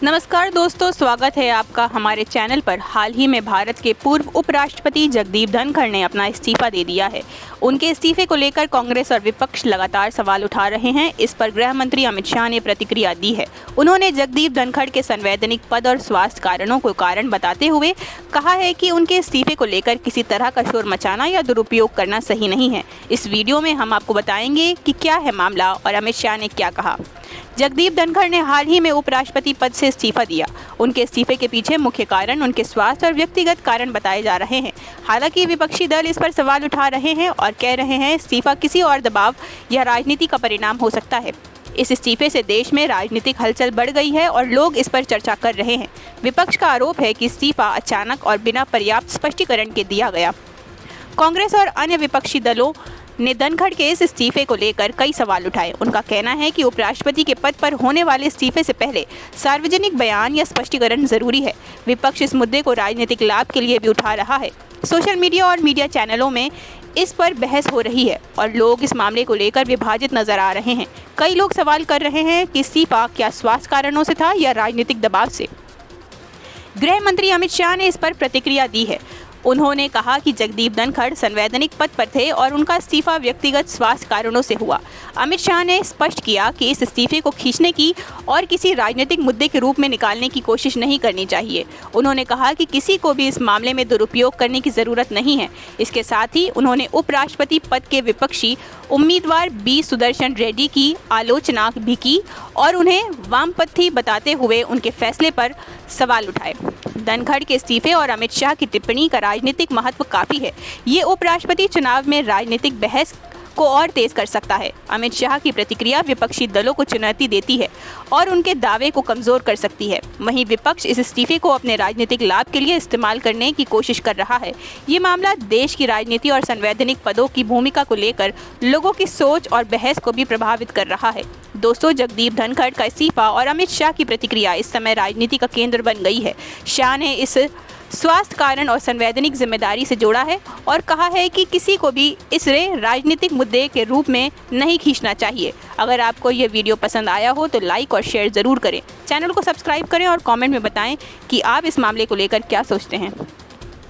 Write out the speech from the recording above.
नमस्कार दोस्तों, स्वागत है आपका हमारे चैनल पर। हाल ही में भारत के पूर्व उपराष्ट्रपति जगदीप धनखड़ ने अपना इस्तीफा दे दिया है। उनके इस्तीफे को लेकर कांग्रेस और विपक्ष लगातार सवाल उठा रहे हैं। इस पर गृह मंत्री अमित शाह ने प्रतिक्रिया दी है। उन्होंने जगदीप धनखड़ के संवैधानिक पद और स्वास्थ्य कारणों को कारण बताते हुए कहा है कि उनके इस्तीफे को लेकर किसी तरह का शोर मचाना या दुरुपयोग करना सही नहीं है। इस वीडियो में हम आपको बताएंगे कि क्या है मामला और अमित शाह ने क्या कहा। जगदीप धनखड़ ने हाल ही में उपराष्ट्रपति पद से इस्तीफा दिया। उनके इस्तीफे के पीछे मुख्य कारण उनके स्वास्थ्य और व्यक्तिगत कारण बताए जा रहे हैं। हालांकि विपक्षी दल इस पर सवाल उठा रहे हैं और कह रहे हैं इस्तीफा किसी और दबाव या राजनीति का परिणाम हो सकता है। इस इस्तीफे से देश में राजनीतिक हलचल बढ़ गई है और लोग इस पर चर्चा कर रहे हैं। विपक्ष का आरोप है कि इस्तीफा अचानक और बिना पर्याप्त स्पष्टीकरण के दिया गया। कांग्रेस और अन्य विपक्षी दलों ने धनखड़ के इस इस्तीफे को लेकर कई सवाल उठाए। उनका कहना है कि उपराष्ट्रपति के पद पर होने वाले इस्तीफे से पहले सार्वजनिक बयान या स्पष्टीकरण जरूरी है। विपक्ष इस मुद्दे को राजनीतिक लाभ के लिए भी उठा रहा है। सोशल मीडिया और मीडिया चैनलों में इस पर बहस हो रही है और लोग इस मामले को लेकर विभाजित नजर आ रहे हैं। कई लोग सवाल कर रहे हैं कि इस्तीफा क्या स्वास्थ्य कारणों से था या राजनीतिक दबाव से। गृह मंत्री अमित शाह ने इस पर प्रतिक्रिया दी है। उन्होंने कहा कि जगदीप धनखड़ संवैधानिक पद पर थे और उनका इस्तीफा व्यक्तिगत स्वास्थ्य कारणों से हुआ। अमित शाह ने स्पष्ट किया कि इस इस्तीफे को खींचने की और किसी राजनीतिक मुद्दे के रूप में निकालने की कोशिश नहीं करनी चाहिए। उन्होंने कहा कि किसी को भी इस मामले में दुरुपयोग करने की जरूरत नहीं है। इसके साथ ही उन्होंने उपराष्ट्रपति पद के विपक्षी उम्मीदवार बी सुदर्शन रेड्डी की आलोचना भी की और उन्हें वामपंथी बताते हुए उनके फैसले पर सवाल उठाए। धनखड़ के इस्तीफे और अमित शाह की टिप्पणी का राजनीतिक महत्व काफी है। ये उपराष्ट्रपति चुनाव में राजनीतिक बहस को और तेज कर सकता है। अमित शाह की प्रतिक्रिया विपक्षी दलों को चुनौती देती है और उनके दावे को कमजोर कर सकती है। वहीं विपक्ष इस इस्तीफे को अपने राजनीतिक लाभ के लिए इस्तेमाल करने की कोशिश कर रहा है। ये मामला देश की राजनीति और संवैधानिक पदों की भूमिका को लेकर लोगों की सोच और बहस को भी प्रभावित कर रहा है। दोस्तों, जगदीप धनखड़ का इस्तीफा और अमित शाह की प्रतिक्रिया इस समय राजनीति का केंद्र बन गई है। शाह ने इस स्वास्थ्य कारण और संवैधानिक जिम्मेदारी से जोड़ा है और कहा है कि किसी को भी इसे राजनीतिक मुद्दे के रूप में नहीं खींचना चाहिए। अगर आपको यह वीडियो पसंद आया हो तो लाइक और शेयर ज़रूर करें। चैनल को सब्सक्राइब करें और कमेंट में बताएं कि आप इस मामले को लेकर क्या सोचते हैं।